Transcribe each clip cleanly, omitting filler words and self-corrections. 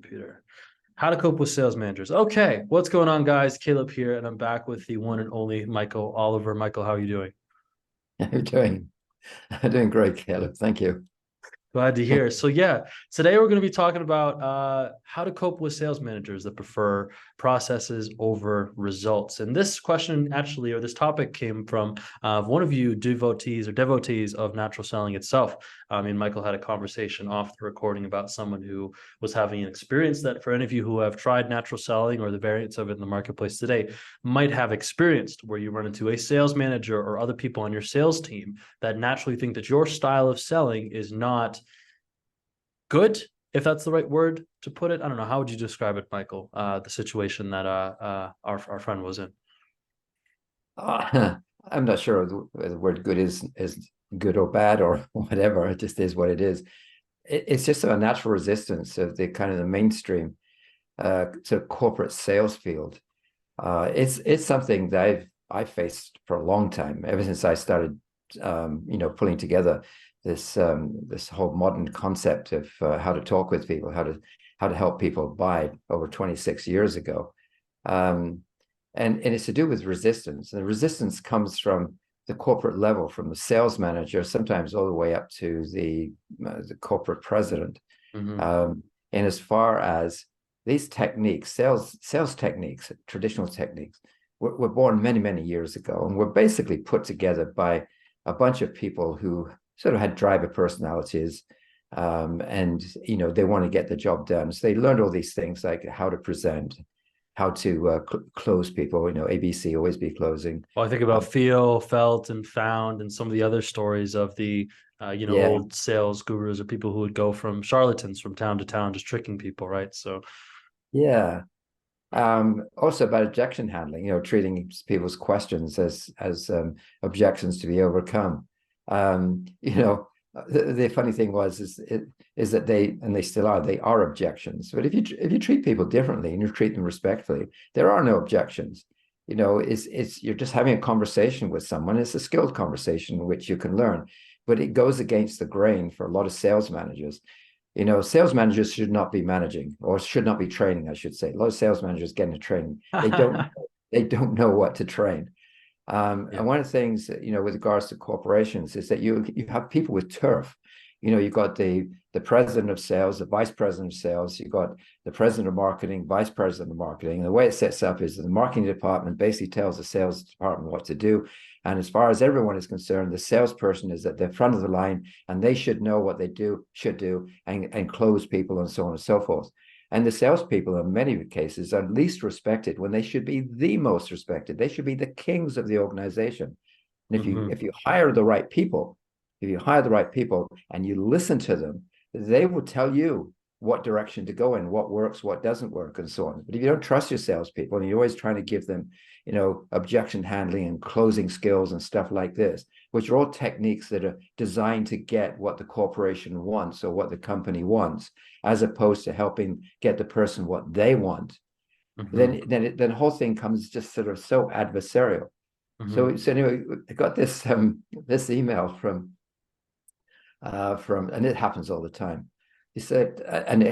computer. How to cope with sales managers. Okay, what's going on, guys? Caleb here, and I'm back with the one and only Michael Oliver. Michael, how are you doing? How are you doing? I'm doing great, Caleb. Thank you. Glad to hear. So yeah, today we're going to be talking about how to cope with sales managers that prefer processes over results. And this question actually, or this topic came from one of you devotees of natural selling itself. Me and Michael had a conversation off the recording about someone who was having an experience that for any of you who have tried natural selling or the variants of it in the marketplace today might have experienced, where you run into a sales manager or other people on your sales team that naturally think that your style of selling is not good, if that's the right word to put it. I don't know. How would you describe it, Michael? The situation that our friend was in. Uh, I'm not sure the word good is good or bad or whatever. It just is what it is. It's just a natural resistance of the kind of the mainstream sort of corporate sales field. It's something that I've faced for a long time, ever since I started, pulling together this whole modern concept of how to talk with people, how to help people buy over 26 years ago. And it's to do with resistance. And the resistance comes from the corporate level, from the sales manager, sometimes all the way up to the corporate president. Mm-hmm. And as far as these techniques, sales techniques, traditional techniques, were born many, many years ago, and were basically put together by a bunch of people who sort of had driver personalities, and they want to get the job done. So they learned all these things like how to present, how to close people. ABC, always be closing. Well, I think about feel, felt, and found, and some of the other stories of the Yeah, old sales gurus or people who would go from charlatans from town to town, just tricking people, right? So yeah. Also about objection handling, treating people's questions as objections to be overcome. Um, you know, the funny thing is that they still are, they are objections. But if you treat people differently and you treat them respectfully, there are no objections. It's you're just having a conversation with someone. It's a skilled conversation which you can learn, but it goes against the grain for a lot of sales managers. Sales managers should not be managing, or should not be training, I should say. A lot of sales managers get into training. They don't know what to train. yeah. And one of the things, with regards to corporations, is that you have people with turf. You've got the president of sales, the vice president of sales, you've got the president of marketing, vice president of marketing. And the way it sets up is that the marketing department basically tells the sales department what to do. And as far as everyone is concerned, the salesperson is at the front of the line, and they should know what they should do, and close people, and so on and so forth. And the salespeople, in many cases, are least respected when they should be the most respected. They should be the kings of the organization. And if you Mm-hmm. if you hire the right people, and you listen to them, they will tell you what direction to go in, what works, what doesn't work, and so on. But if you don't trust your salespeople and you're always trying to give them, objection handling and closing skills and stuff like this, which are all techniques that are designed to get what the corporation wants or what the company wants, as opposed to helping get the person what they want, Mm-hmm. then the whole thing comes just sort of so adversarial. Mm-hmm. So anyway, I got this email and it happens all the time. He said, and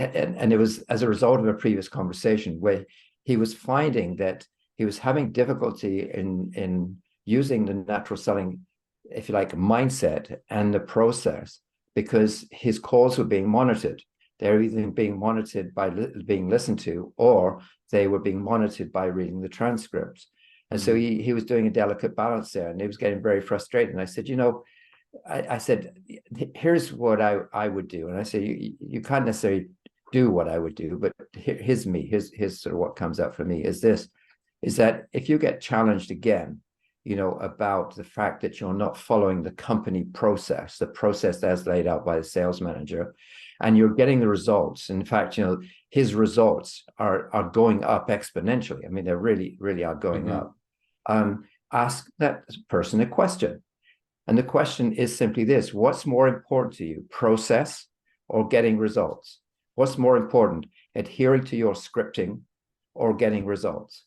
it was as a result of a previous conversation where he was finding that he was having difficulty in using the natural selling, if you like, mindset and the process, because his calls were being monitored. They're either being monitored by being listened to, or they were being monitored by reading the transcripts. And so Mm-hmm. he was doing a delicate balance there, and he was getting very frustrated. And I said, I said, here's what I would do. And I said, you can't necessarily do what I would do, but here's sort of what comes up for me is that if you get challenged again, about the fact that you're not following the company process, the process as laid out by the sales manager, and you're getting the results. In fact, his results are going up exponentially. I mean, they really, really are going Mm-hmm. up. Ask that person a question. And the question is simply this: what's more important to you, process or getting results? What's more important, adhering to your scripting or getting results?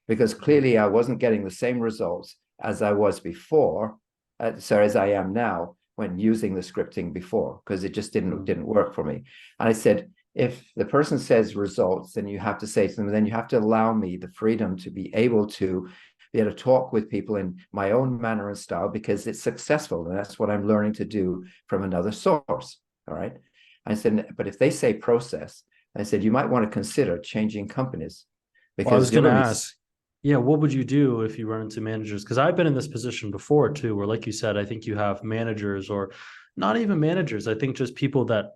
Because clearly I wasn't getting the same results as I was before, as I am now when using the scripting before, because it just didn't work for me. And I said, if the person says results, then you have to say to them, then you have to allow me the freedom to be able to talk with people in my own manner and style because it's successful. And that's what I'm learning to do from another source. All right. I said, but if they say process, I said, you might want to consider changing companies Well, I was because you're going to going to be. ask, yeah, what would you do if you run into managers? Because I've been in this position before too, where, like you said, I think you have managers or not even managers. I think just people that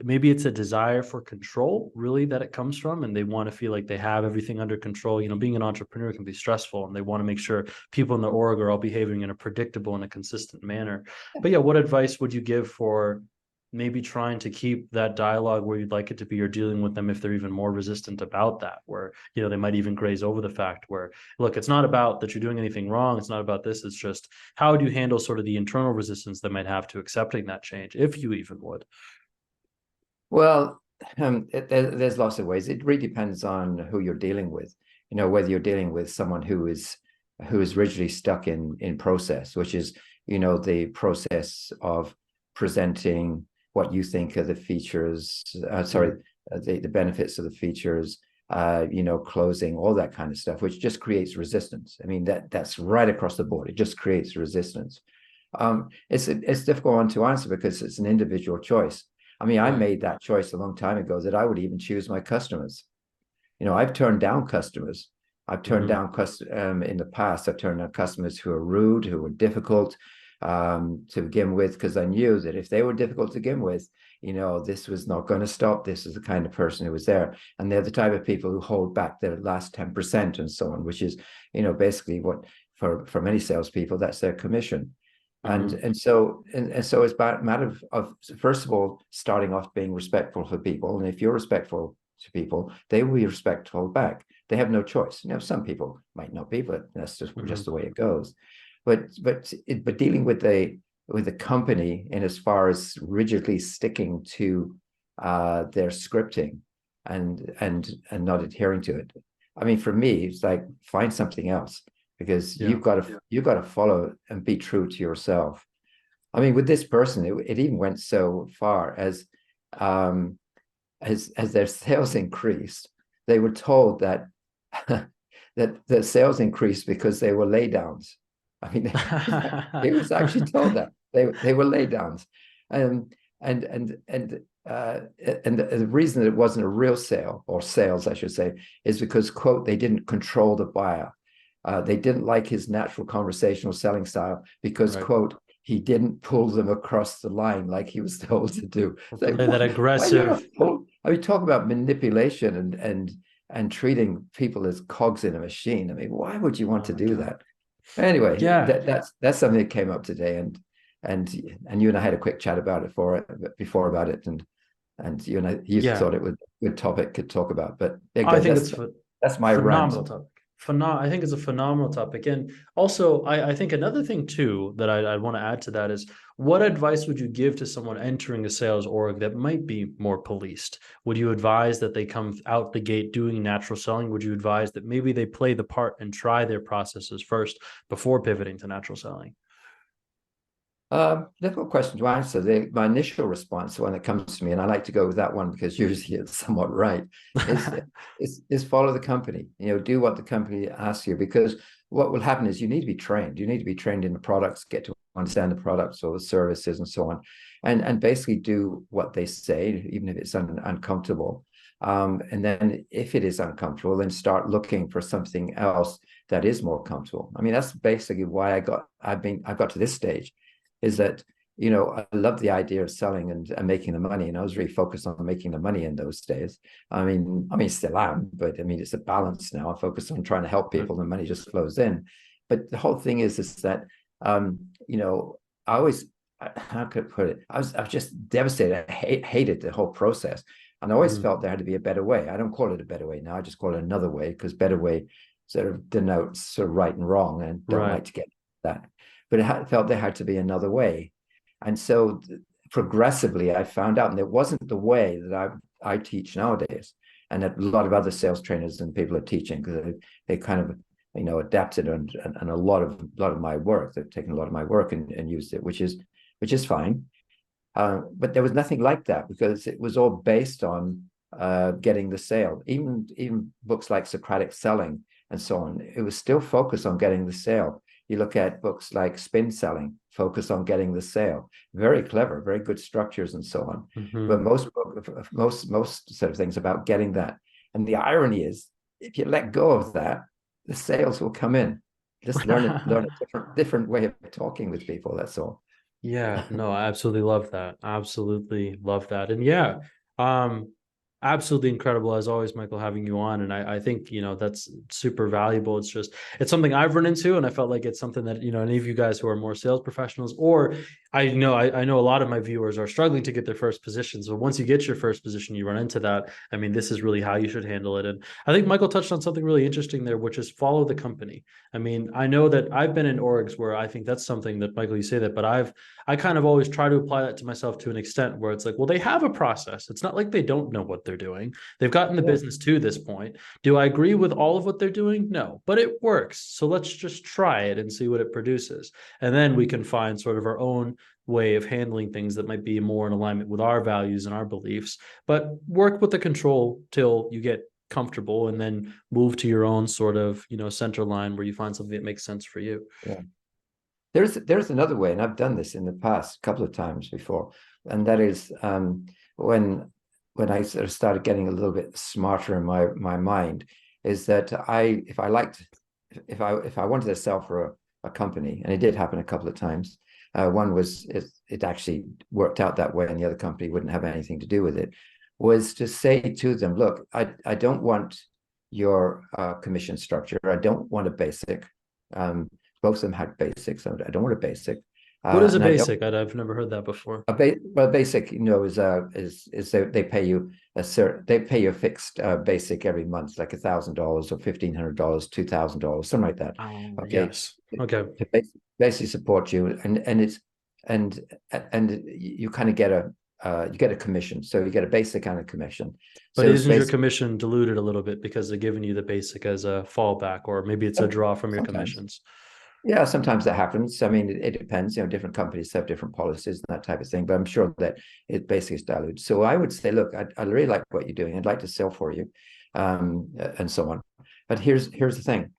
maybe it's a desire for control, really, that it comes from, and they want to feel like they have everything under control. You know, being an entrepreneur can be stressful, and they want to make sure people in the org are all behaving in a predictable and a consistent manner. But yeah, what advice would you give for maybe trying to keep that dialogue where you'd like it to be, or dealing with them if they're even more resistant about that, where, you know, they might even graze over the fact where, look, it's not about that you're doing anything wrong, it's not about this, it's just how do you handle sort of the internal resistance that might have to accepting that change, if you even would. Well, there's lots of ways. It really depends on who you're dealing with. You know, whether you're dealing with someone who is rigidly stuck in process, which is, you know, the process of presenting what you think are the features. The benefits of the features. You know, closing, all that kind of stuff, which just creates resistance. I mean, that's right across the board. It just creates resistance. It's a difficult one to answer because it's an individual choice. I mean, I made that choice a long time ago that I would even choose my customers. You know, I've turned down customers. I've turned down in the past. I've turned down customers who are rude, who were difficult to begin with, because I knew that if they were difficult to begin with, you know, this was not going to stop. This is the kind of person who was there, and they're the type of people who hold back their last 10% and so on, which is, you know, basically what for many salespeople, that's their commission. And so it's about a matter of first of all starting off being respectful for people, and if you're respectful to people, they will be respectful back. They have no choice. You know, some people might not be, but that's just the way it goes. But dealing with the company in as far as rigidly sticking to their scripting and not adhering to it. I mean, for me, it's like find something else, because you've got to follow and be true to yourself. I mean, with this person, it even went so far as their sales increased, they were told that that the sales increased because they were laydowns. I mean, it was actually told that they were laydowns, and the reason that it wasn't a real sale, or sales, I should say, is because, quote, they didn't control the buyer. They didn't like his natural conversational selling style because, quote, he didn't pull them across the line like he was told to do. Like, that aggressive. I mean, talk about manipulation and treating people as cogs in a machine. I mean, why would you want to do that? Anyway, that's something that came up today, and you and I had a quick chat about it before about it, and you thought it was a good topic to talk about. But I think that's my phenomenal rant. topic. I think it's a phenomenal topic. And also, I think another thing too that I'd want to add to that is, what advice would you give to someone entering a sales org that might be more policed? Would you advise that they come out the gate doing natural selling? Would you advise that maybe they play the part and try their processes first before pivoting to natural selling? Difficult question to answer. My initial response when it comes to me, and I like to go with that one because usually it's somewhat right, is follow the company. You know, do what the company asks you, because what will happen is you need to be trained. You need to be trained in the products, get to understand the products or the services and so on, and basically do what they say, even if it's uncomfortable. And then if it is uncomfortable, then start looking for something else that is more comfortable. I mean, that's basically why I've got to this stage. Is that, you know, I love the idea of selling and making the money, and I was really focused on making the money in those days. I mean, still am, but I mean, it's a balance now. I focus on trying to help people, and money just flows in. But the whole thing is that, you know, how could I put it? I was just devastated. I hated the whole process, and I always felt there had to be a better way. I don't call it a better way now. I just call it another way, because better way sort of denotes sort of right and wrong, and don't like to get that. But it felt there had to be another way. And so progressively I found out, and it wasn't the way that I teach nowadays, and that a lot of other sales trainers and people are teaching, because they kind of, you know, adapted and a lot of my work. They've taken a lot of my work and used it, which is fine. But there was nothing like that, because it was all based on getting the sale. Even books like Socratic Selling and so on, it was still focused on getting the sale. You look at books like Spin Selling, focus on getting the sale. Very clever, very good structures and so on. But most sort of things about getting that. And the irony is, if you let go of that, the sales will come in. Just learn a different way of talking with people. That's all. Yeah, no, I absolutely love that. Absolutely love that. And yeah, um, absolutely incredible as always, Michael, having you on. And I think, that's super valuable. It's something I've run into, and I felt like it's something that, any of you guys who are more sales professionals, or I know a lot of my viewers are struggling to get their first positions. But once you get your first position, you run into that. I mean, this is really how you should handle it. And I think Michael touched on something really interesting there, which is follow the company. I mean, I know that I've been in orgs where I think that's something that, Michael, you say that, but I kind of always try to apply that to myself to an extent where it's like, well, they have a process. It's not like they don't know what they're doing. They've gotten the business to this point. Do I agree with all of what they're doing? No, but it works. So let's just try it and see what it produces. And then we can find sort of our own way of handling things that might be more in alignment with our values and our beliefs, but work with the control till you get comfortable and then move to your own sort of, center line where you find something that makes sense for you. Yeah. There's another way, and I've done this in the past a couple of times before, and that is when I sort of started getting a little bit smarter in my mind, is that if I wanted to sell for a company, and it did happen a couple of times. One was it actually worked out that way, and the other company wouldn't have anything to do with it. Was to say to them, look, I don't want your commission structure. I don't want a basic. Both of them had basics. I don't want a basic. What is a basic? I've never heard that before. Well, basic, is they pay you a fixed basic every month, like $1,000 or $1,500, $2,000, something like that. Okay. Yes. Okay. To basically support you, and you kind of get a commission. So you get a basic and a commission. But so isn't your commission diluted a little bit because they're giving you the basic as a fallback, or maybe it's a draw from your commissions? Yeah, sometimes that happens. I mean, it depends. Different companies have different policies and that type of thing. But I'm sure that it basically is diluted. So I would say, look, I really like what you're doing. I'd like to sell for you, and so on. But here's the thing.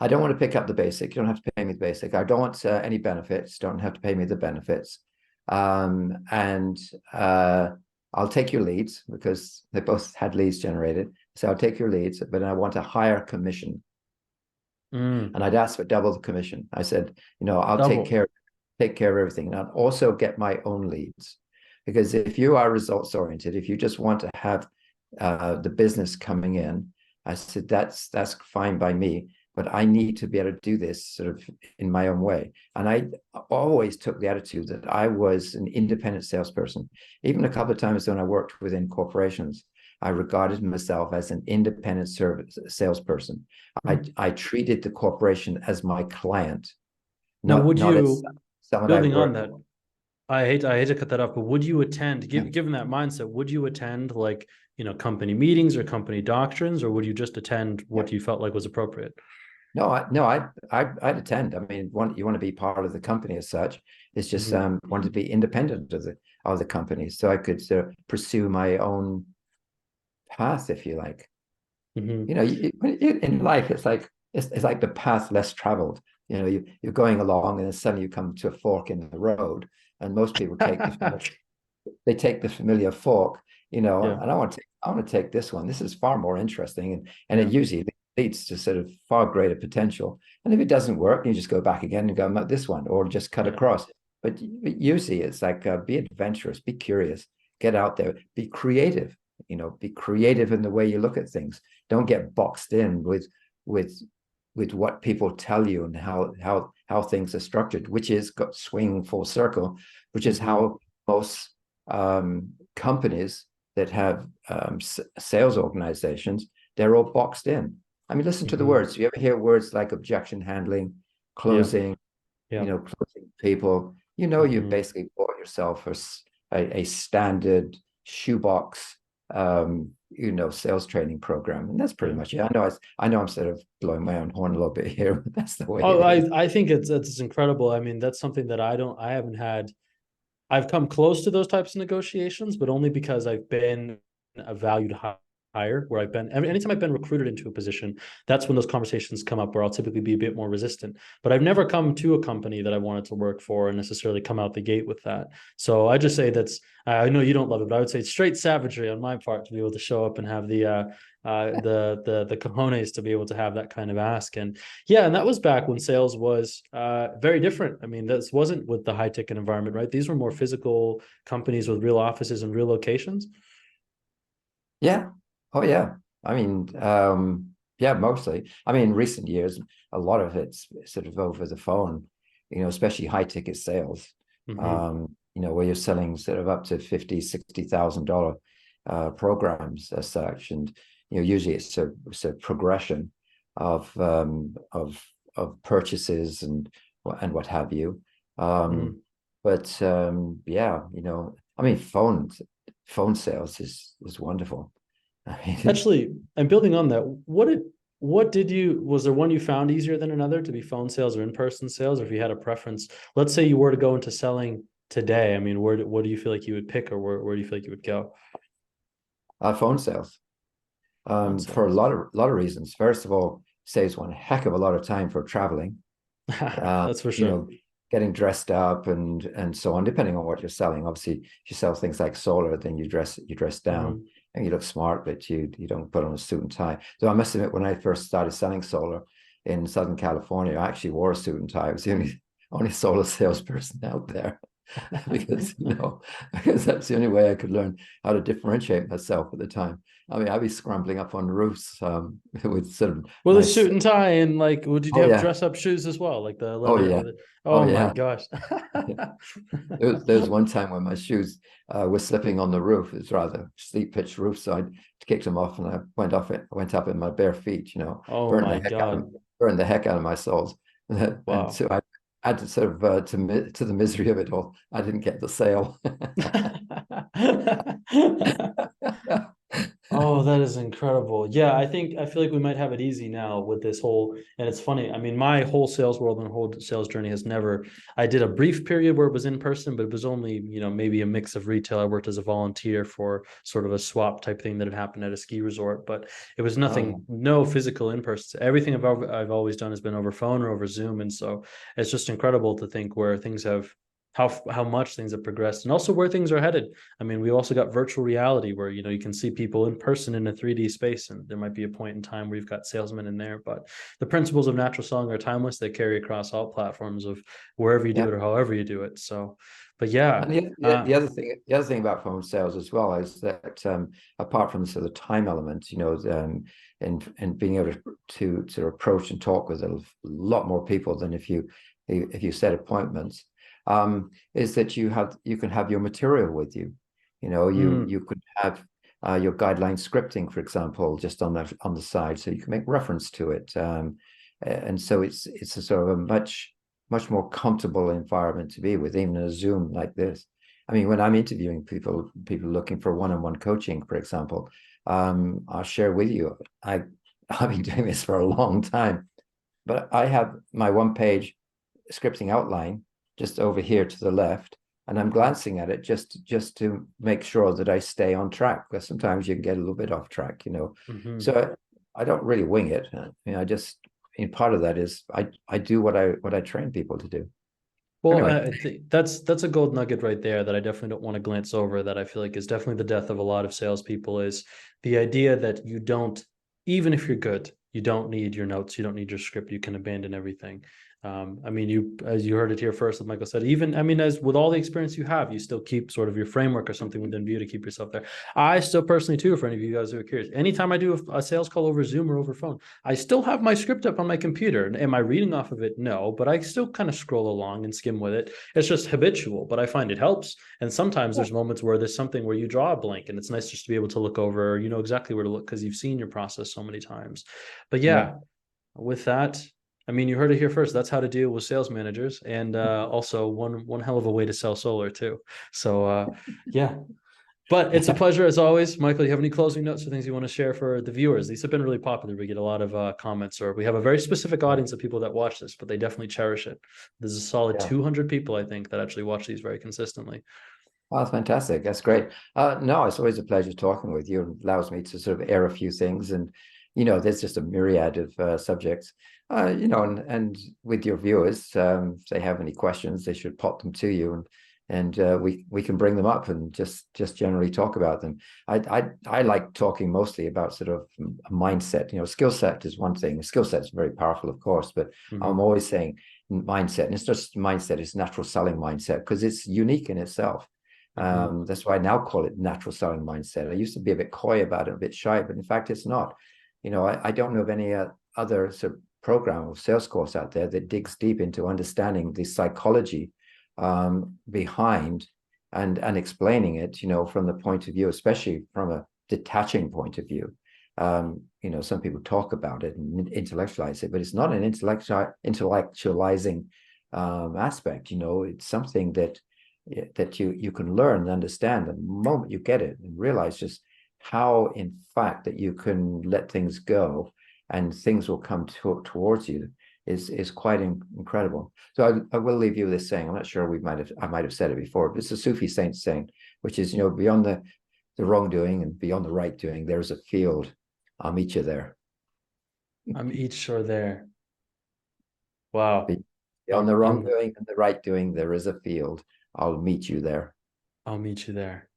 I don't want to pick up the basic. You don't have to pay me the basic. I don't want any benefits. Don't have to pay me the benefits. And I'll take your leads because they both had leads generated. So I'll take your leads, but I want a higher commission. And I'd ask for double the commission. I said, I'll take care of everything. And I'll also get my own leads. Because if you are results oriented, if you just want to have the business coming in, I said, that's fine by me. But I need to be able to do this sort of in my own way. And I always took the attitude that I was an independent salesperson. Even a couple of times when I worked within corporations, I regarded myself as an independent salesperson. I treated the corporation as my client. Now, would you, building on that, I hate to cut that off, but would you attend, given that mindset, would you attend like, company meetings or company doctrines, or would you just attend what you felt like was appropriate? No, I'd attend. I mean, you want to be part of the company as such. It's just wanted to be independent of the company, so I could pursue my own path, if you like. In life, it's like the path less traveled. You're going along, and then suddenly you come to a fork in the road, and most people take the familiar fork. And I want to take this one. This is far more interesting, and it usually leads to sort of far greater potential. And if it doesn't work, you just go back again and go, not this one, or just cut across. But usually it's like be adventurous, be curious, get out there, be creative. Be creative in the way you look at things. Don't get boxed in with what people tell you and how things are structured, which is swing full circle, which is how most companies that have sales organizations, they're all boxed in. I mean, listen to the words. You ever hear words like objection handling, closing, closing people? You basically bought yourself a standard shoebox sales training program, and that's pretty much it. I know I'm sort of blowing my own horn a little bit here, but that's the way. I think it's incredible. I mean, that's something that I haven't had. I've come close to those types of negotiations, but only because I've been a valued hire, where I've been, anytime I've been recruited into a position, that's when those conversations come up where I'll typically be a bit more resistant. But I've never come to a company that I wanted to work for and necessarily come out the gate with that. So I just say I know you don't love it, but I would say it's straight savagery on my part to be able to show up and have the cojones to be able to have that kind of ask. And yeah, and that was back when sales was very different. I mean, this wasn't with the high ticket environment, right? These were more physical companies with real offices and real locations. Yeah. Oh, yeah. I mean, yeah, mostly. I mean, in recent years, a lot of it's sort of over the phone, especially high ticket sales, Mm-hmm. where you're selling sort of up to $50,000, $60,000 programs as such. And, usually it's a progression of purchases and what have you. Mm-hmm. But yeah, I mean, phone sales is wonderful. I mean, Actually, and building on that, was there one you found easier than another to be phone sales or in-person sales? Or if you had a preference, let's say you were to go into selling today, I mean, what do you feel like you would pick, or where do you feel like you would go? phone sales, Phone for a sales. lot of reasons. First of all, saves one heck of a lot of time for traveling. That's for You sure. know, getting dressed up and so on, depending on what you're selling. Obviously, if you sell things like solar, then you dress down Mm-hmm. and you look smart, but you don't put on a suit and tie. So I must admit, when I first started selling solar in Southern California, I actually wore a suit and tie. I was the only solar salesperson out there. because because that's the only way I could learn how to differentiate myself at the time. I mean, I'd be scrambling up on roofs with sort of Well, the nice. suit and tie, and like, did you Oh have yeah, dress up shoes as well, like the oh leather? yeah, oh Oh my yeah. gosh. There was one time when my shoes were slipping on the roof. It's rather steep pitched roof, so I kicked them off and I went up in my bare feet. Oh Burned the my heck out God. of burned the heck out of my soles, and Wow. so I had to sort of to the misery of it all. I didn't get the sale. Oh, that is incredible. Yeah, I feel like we might have it easy now with this whole, and it's funny. I mean, my whole sales world and whole sales journey has never, I did a brief period where it was in person, but it was only, maybe a mix of retail. I worked as a volunteer for sort of a swap type thing that had happened at a ski resort, but it was Oh yeah, nothing, no physical in person. Everything I've always done has been over phone or over Zoom. And so it's just incredible to think where things have, how much things have progressed and also where things are headed. I mean, we also got virtual reality where, you can see people in person in a 3D space, and there might be a point in time where you've got salesmen in there. But the principles of natural selling are timeless. They carry across all platforms of wherever you do yeah. it or however you do it. So, but yeah, And the other thing about phone sales as well is that apart from sort of the time element, and being able to approach and talk with a lot more people than if you set appointments, is that you can have your material with you. You could have your guideline scripting, for example, just on the side, so you can make reference to it. And so it's a sort of a much more comfortable environment to be with, even in a Zoom like this. I mean, when I'm interviewing people looking for one-on-one coaching, for example, I'll share with you, I've been doing this for a long time, but I have my one-page scripting outline just over here to the left, and I'm glancing at it just to make sure that I stay on track, because sometimes you can get a little bit off track. mm-hmm. So I don't really wing it. I just, part of that is I do what I train people to do. Well, Anyway, I think that's a gold nugget right there that I definitely don't want to glance over. That I feel like is definitely the death of a lot of salespeople is the idea that you don't, even if you're good, you don't need your notes, you don't need your script, you can abandon everything. I mean, as you heard it here first, as Michael said, even, I mean, as with all the experience you have, you still keep sort of your framework or something within view to keep yourself there. I still personally, too, for any of you guys who are curious, anytime I do a sales call over Zoom or over phone, I still have my script up on my computer. Am I reading off of it? No, but I still kind of scroll along and skim with it. It's just habitual, but I find it helps. And sometimes there's moments where there's something where you draw a blank and it's nice just to be able to look over, you know exactly where to look because you've seen your process so many times. But yeah, yeah, with that, I mean, you heard it here first. That's how to deal with sales managers, and also one hell of a way to sell solar too. So, yeah. But it's a yeah, pleasure as always, Michael. You have any closing notes or things you want to share for the viewers? These have been really popular. We get a lot of comments, or we have a very specific audience of people that watch this, but they definitely cherish it. There's a solid yeah. 200 people, I think, that actually watch these very consistently. Oh, fantastic. That's great. No, it's always a pleasure talking with you. It allows me to sort of air a few things. And, there's just a myriad of subjects, and with your viewers, if they have any questions, they should pop them to you, and we can bring them up and just generally talk about them. I like talking mostly about sort of a mindset. Skill set is one thing. Skill set is very powerful, of course, but I'm always saying mindset. And it's not just mindset, it's natural selling mindset because it's unique in itself. That's why I now call it natural selling mindset. I used to be a bit coy about it, a bit shy, but in fact, it's not. I don't know of any other sort of program or sales course out there that digs deep into understanding the psychology behind and explaining it, from the point of view, especially from a detaching point of view. Some people talk about it and intellectualize it, but it's not an intellectualizing aspect. It's something that you can learn and understand the moment you get it and realize just how, in fact, that you can let things go and things will come towards you is quite incredible. So I will leave you with this saying. I'm not sure I might have said it before, but it's a Sufi saint saying, which is, beyond the wrongdoing and beyond the right doing, there's a field. I'll meet you there. I'm each sure there. Wow. Beyond the wrongdoing and the right doing, there is a field. I'll meet you there. I'll meet you there.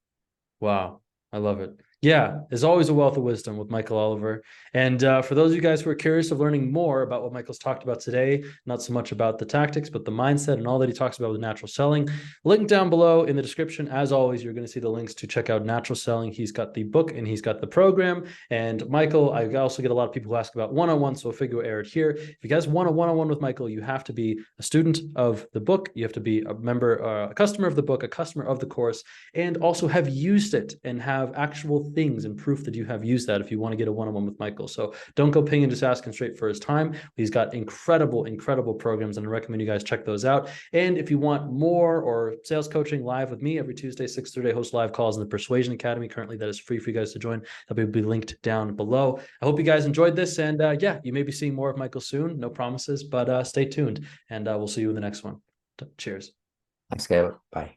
Wow. I love it. Yeah, there's always a wealth of wisdom with Michael Oliver. And for those of you guys who are curious of learning more about what Michael's talked about today, not so much about the tactics, but the mindset and all that he talks about with natural selling, link down below in the description. As always, you're going to see the links to check out natural selling. He's got the book and he's got the program. And Michael, I also get a lot of people who ask about one-on-one, so I figure we'll air it here. If you guys want a one-on-one with Michael, you have to be a student of the book. You have to be a member, a customer of the book, a customer of the course, and also have used it and have actual things and proof that you have used that if you want to get a one-on-one with Michael. So don't go pinging, just asking straight for his time. He's got incredible programs, and I recommend you guys check those out. And if you want more or sales coaching live with me every Tuesday, 6:30, I host live calls in the Persuasion Academy. Currently, that is free for you guys to join. That will be linked down below. I hope you guys enjoyed this, and yeah, you may be seeing more of Michael soon. No promises, but stay tuned, and we'll see you in the next one. Cheers. Thanks, Caleb. Bye.